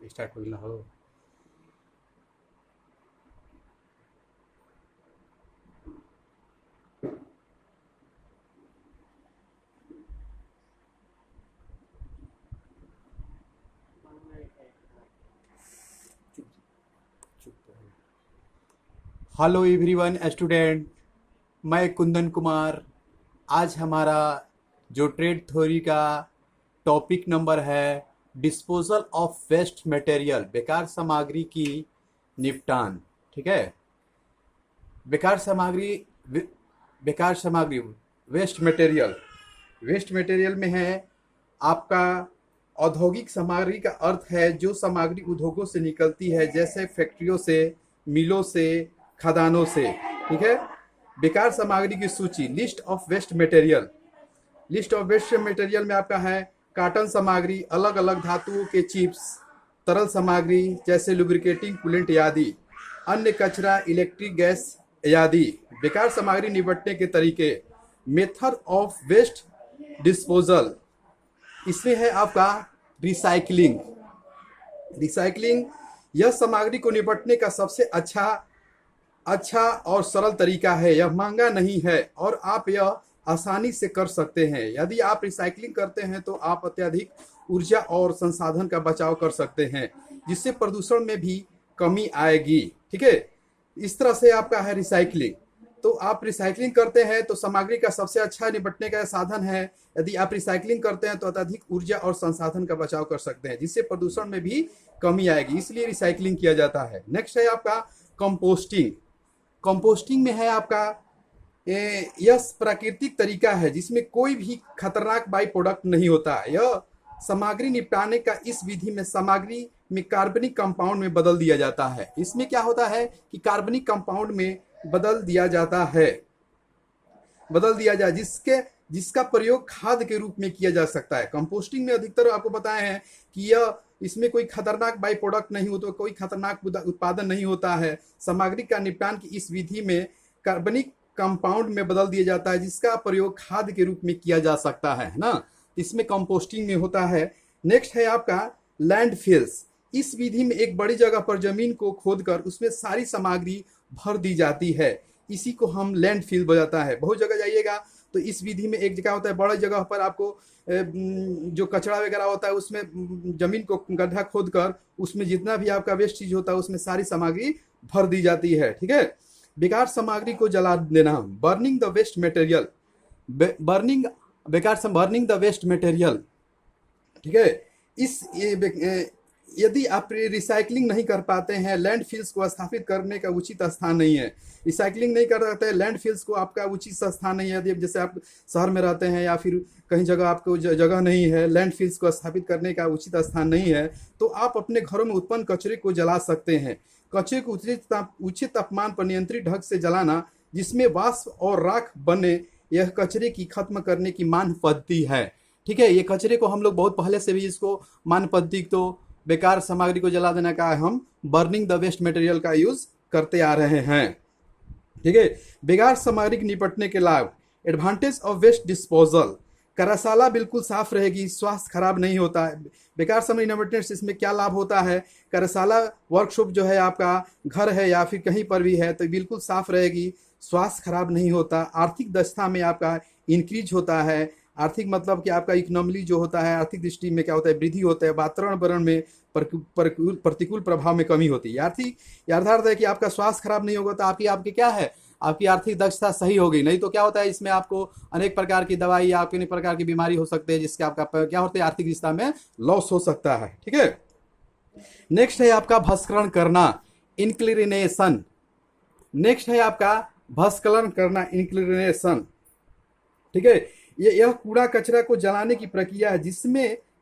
Start हो ना हो। हेलो एवरीवन स्टूडेंट, मैं कुंदन कुमार। आज हमारा जो ट्रेड थ्योरी का टॉपिक नंबर है डिस्पोजल ऑफ वेस्ट मटेरियल, बेकार सामग्री की निपटान। ठीक है। बेकार सामग्री बेकार सामग्री वेस्ट मटेरियल। वेस्ट मटेरियल में है आपका औद्योगिक सामग्री का अर्थ है जो सामग्री उद्योगों से निकलती है, जैसे फैक्ट्रियों से, मिलों से, खदानों से। ठीक है। बेकार सामग्री की सूची, list of waste material. List of waste material में आपका है कॉटन सामग्री, अलग अलग धातुओं के चिप्स, तरल सामग्री जैसे लुब्रिकेटिंग कूलेंट आदि, अन्य कचरा, इलेक्ट्रिक गैस आदि। बेकार सामग्री निपटने के तरीके, मेथड ऑफ वेस्ट डिस्पोजल। इसमें है आपका रिसाइकलिंग। रिसाइकलिंग यह सामग्री को निपटने का सबसे अच्छा और सरल तरीका है। यह महंगा नहीं है और आप यह आसानी से कर सकते हैं। यदि आप रिसाइकलिंग करते हैं तो आप अत्यधिक ऊर्जा और संसाधन का बचाव कर सकते हैं, जिससे प्रदूषण में भी कमी आएगी। ठीक है। इस तरह से आपका है रिसाइकलिंग। तो आप रिसाइकलिंग करते हैं तो सामग्री का सबसे अच्छा निपटने का साधन है। यदि आप रिसाइकलिंग करते हैं तो अत्यधिक ऊर्जा और संसाधन का बचाव कर सकते हैं, जिससे प्रदूषण में भी कमी आएगी, इसलिए रिसाइकलिंग किया जाता है। नेक्स्ट है आपका कंपोस्टिंग। कंपोस्टिंग में है आपका यह प्राकृतिक तरीका है जिसमें कोई भी खतरनाक बाई प्रोडक्ट नहीं होता। यह सामग्री निपटाने का इस विधि में सामग्री में कार्बनिक कंपाउंड में बदल दिया जाता है। इसमें क्या होता है कि कार्बनिक कंपाउंड में बदल दिया जाए जिसका प्रयोग खाद के रूप में किया जा सकता है। कंपोस्टिंग में अधिकतर आपको बताए हैं कि इसमें कोई खतरनाक बाई प्रोडक्ट नहीं होता, कोई खतरनाक उत्पादन नहीं होता है। सामग्री का निपटान की इस विधि में कार्बनिक कंपाउंड में बदल दिया जाता है जिसका प्रयोग खाद के रूप में किया जा सकता है ना। इसमें कंपोस्टिंग में होता है। नेक्स्ट है आपका लैंडफिल्स। इस विधि में एक बड़ी जगह पर जमीन को खोदकर उसमें सारी सामग्री भर दी जाती है। इसी को हम लैंडफिल बताता है। बहुत जगह जाइएगा तो इस विधि में एक जगह होता है, बड़ी जगह पर आपको जो कचरा वगैरह होता है उसमें जमीन को गड्ढा खोद कर उसमें जितना भी आपका वेस्ट चीज होता है उसमें सारी सामग्री भर दी जाती है। ठीक है। बेकार सामग्री को जला देना, burning the waste material. Burning the waste material. ठीक है। यदि आप रिसाइकलिंग नहीं कर पाते हैं, लैंडफिल्स को स्थापित करने का उचित स्थान नहीं है। रिसाइकलिंग नहीं कर सकते, लैंडफिल्स को आपका उचित स्थान नहीं है। यदि जैसे आप शहर में रहते हैं या फिर कहीं जगह आपको जगह नहीं है, लैंडफिल्स को स्थापित करने का उचित स्थान नहीं है, तो आप अपने घरों में उत्पन्न कचरे को जला सकते हैं। कचरे को उचित तापमान पर नियंत्रित ढंग से जलाना जिसमें वाष्प और राख बने, यह कचरे की खत्म करने की मान पद्धति है। ठीक है। ये कचरे को हम लोग बहुत पहले से भी इसको मान पद्धति, तो बेकार सामग्री को जला देने का हम बर्निंग द वेस्ट मटेरियल का यूज करते आ रहे हैं। ठीक है। बेकार सामग्री निपटने के लाभ, एडवांटेज ऑफ वेस्ट डिस्पोजल। कार्यशाला बिल्कुल साफ रहेगी, स्वास्थ्य खराब नहीं होता है। बेकार सामग्री निपटने से इसमें क्या लाभ होता है, कार्यशाला वर्कशॉप जो है आपका घर है या फिर कहीं पर भी है तो बिल्कुल साफ रहेगी, स्वास्थ्य खराब नहीं होता। आर्थिक दक्षता में आपका इंक्रीज होता है। आर्थिक मतलब कि आपका इकोनॉमिकली जो होता है, आर्थिक दृष्टि में क्या होता है, वृद्धि होता है। वातावरण में प्रतिकूल प्रभाव में कमी होती है। यथार्थ है कि आपका स्वास्थ्य खराब नहीं होगा तो आपकी क्या है, आपकी आर्थिक दक्षता सही होगी। नहीं तो क्या होता है, इसमें आपको अनेक प्रकार की दवाई या अनेक प्रकार की बीमारी हो सकती है जिससे आपका क्या होता है, आर्थिक दृष्टि में लॉस हो सकता है। ठीक है। नेक्स्ट है आपका भस्करण करना, इंक्लिनेशन। नेक्स्ट है आपका भस्कलन करना, इंक्लिनेशन। ठीक है। यह कूड़ा कचरा को जलाने की प्रक्रिया है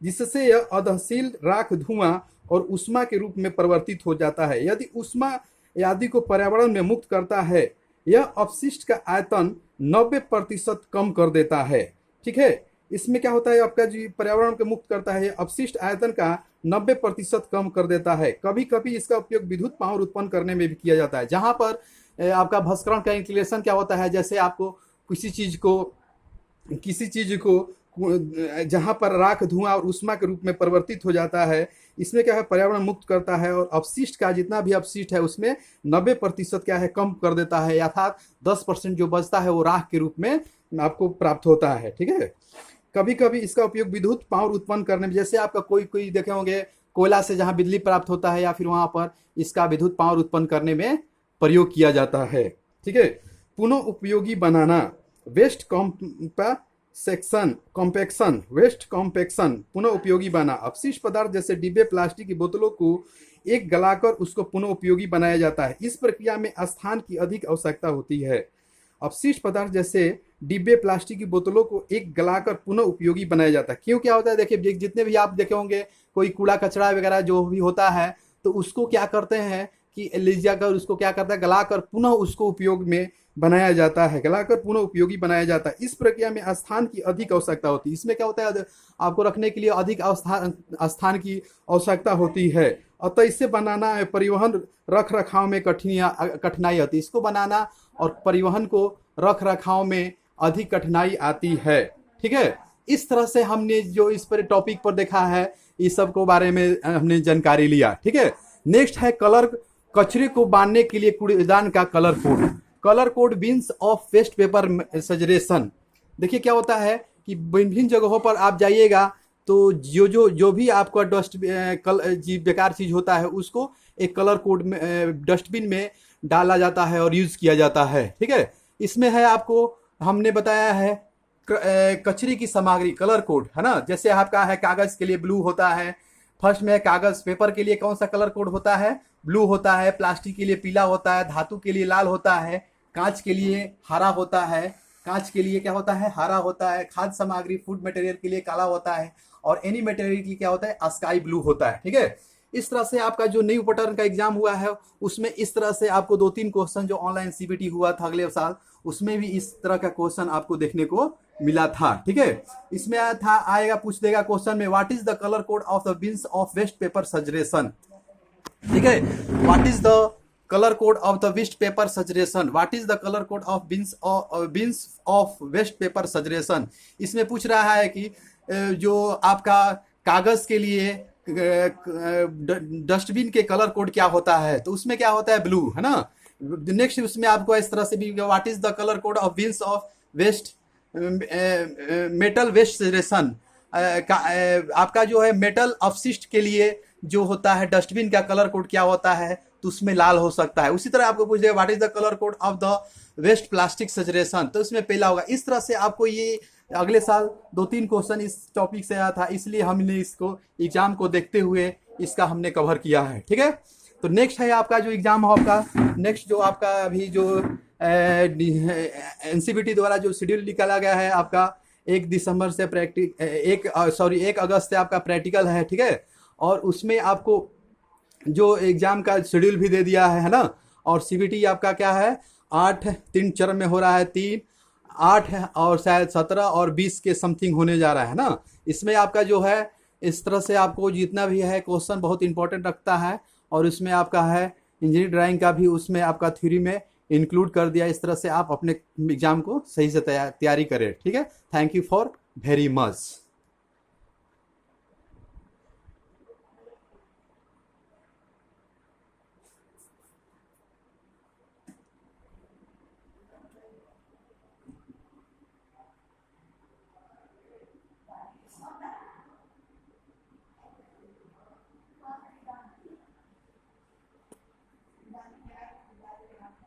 जिससे यह अदहशील राख, धुआं और उष्मा के रूप में परिवर्तित हो जाता है। यदि उष्मा आदि को पर्यावरण में मुक्त करता है, यह अपशिष्ट का आयतन 90% कम कर देता है। ठीक है। इसमें क्या होता है, आपका जो पर्यावरण को मुक्त करता है, अपशिष्ट आयतन का 90% कम कर देता है। कभी कभी इसका उपयोग विद्युत पावर उत्पन्न करने में भी किया जाता है। जहां पर आपका भस्करण का इंक्लिनेशन क्या होता है, जैसे आपको किसी चीज को जहां पर राख, धुआं और उष्मा के रूप में परिवर्तित हो जाता है, इसमें क्या है, पर्यावरण मुक्त करता है और अपशिष्ट का जितना भी अपशिष्ट है उसमें 90% क्या है, कम कर देता है, अर्थात 10% जो बचता है वो राख के रूप में आपको प्राप्त होता है। ठीक है, कभी कभी इसका उपयोग विद्युत पावर उत्पन्न करने में, जैसे आपका कोई कोई देखे होंगे कोयला से जहाँ बिजली प्राप्त होता है या फिर वहाँ पर इसका विद्युत पावर उत्पन्न करने में प्रयोग किया जाता है। ठीक है, पुनः उपयोगी बनाना, वेस्ट कॉम्पेक्शन, वेस्ट कॉम्पेक्शन, पुनः उपयोगी बना, अपशिष्ट पदार्थ जैसे डिब्बे प्लास्टिक की बोतलों को एक गलाकर उसको पुनः उपयोगी बनाया जाता है। इस प्रक्रिया में स्थान की अधिक आवश्यकता होती है। अपशिष्ट पदार्थ जैसे डिब्बे प्लास्टिक की बोतलों को एक गलाकर पुनः उपयोगी बनाया जाता है। क्यों क्या होता है, देखिए जितने भी आप देखे होंगे कोई कूड़ा कचरा वगैरह जो भी होता है तो उसको क्या करते हैं कि ले जाकर उसको क्या करता है, गलाकर पुनः उसको उपयोग में बनाया जाता है, गलाकर पुनः उपयोगी बनाया जाता है। इस प्रक्रिया में स्थान की अधिक आवश्यकता होती है। इसमें क्या होता है, आपको रखने के लिए अधिक स्थान की आवश्यकता होती है, अतः इसे बनाना परिवहन रख रखाव में कठिनाई आती है। इसको बनाना और परिवहन को रख रखाव में अधिक कठिनाई आती है। ठीक है, इस तरह से हमने जो इस पर टॉपिक पर देखा है इस सब को बारे में हमने जानकारी लिया। ठीक है, नेक्स्ट है कलर, कचरे को बांधने के लिए कूड़ेदान का colour code. Colour code bins of waste paper segregation. देखिए क्या होता है कि विभिन्न जगहों पर आप जाइएगा तो जो भी आपका बेकार चीज होता है उसको एक कलर कोड में डस्टबिन में डाला जाता है और यूज किया जाता है। ठीक है, इसमें है आपको हमने बताया है कचरे की सामग्री कलर कोड है ना, जैसे आपका है कागज के लिए ब्लू होता है, फर्स्ट में कागज पेपर के लिए कौन सा कलर कोड होता है, ब्लू होता है, प्लास्टिक के लिए पीला होता है, धातु के लिए लाल होता है, कांच के लिए हरा होता है, कांच के लिए क्या होता है, हरा होता है, खाद्य सामग्री फूड मटेरियल के लिए काला होता है और एनी मटेरियल के लिए क्या होता है, स्काई ब्लू होता है। ठीक है, इस तरह से आपका जो न्यू पैटर्न का एग्जाम हुआ है उसमें इस तरह से आपको 2-3 क्वेश्चन जो ऑनलाइन सीबीटी हुआ था अगले साल उसमें भी इस तरह का क्वेश्चन आपको देखने को मिला था। ठीक है, इसमें आएगा पूछ देगा क्वेश्चन में what is the colour code of the bins of waste paper segregation. ठीक है, what is the colour code of the waste paper segregation, what is the colour code of bins of waste paper segregation. इसमें पूछ रहा है कि जो आपका कागज के लिए डस्टबिन के कलर कोड क्या होता है, तो उसमें क्या होता है, ब्लू है ना। नेक्स्ट उसमें आपको इस तरह से भी what is the colour code of bins of waste metal waste segregation, आपका जो है मेटल अपशिष्ट के लिए जो होता है डस्टबिन का कलर कोड क्या होता है, तो उसमें लाल हो सकता है। उसी तरह आपको पूछेगा what is the colour code of the waste plastic segregation, तो उसमें पहला होगा। इस तरह से आपको ये अगले साल 2-3 क्वेश्चन इस टॉपिक से आया था, इसलिए हमने इसको एग्जाम को देखते हुए इसका हमने कवर किया है। ठीक है, तो नेक्स्ट है आपका जो एग्जाम हो आपका नेक्स्ट जो आपका अभी जो एनसीबीटी द्वारा जो शेड्यूल निकाला गया है आपका 1 दिसंबर से 1 अगस्त से आपका प्रैक्टिकल है। ठीक है, और उसमें आपको जो एग्जाम का शेड्यूल भी दे दिया है ना, और सीबीटी आपका क्या है 3 चरण में हो रहा है, 3, 8 और शायद 17 और 20 के समथिंग होने जा रहा है ना। इसमें आपका जो है इस तरह से आपको जितना भी है क्वेश्चन बहुत इंपॉर्टेंट रखता है और उसमें आपका है इंजीनियरिंग ड्राइंग का भी उसमें आपका थ्योरी में इंक्लूड कर दिया। इस तरह से आप अपने एग्जाम को सही से तैयारी करें। ठीक है, thank you for very much.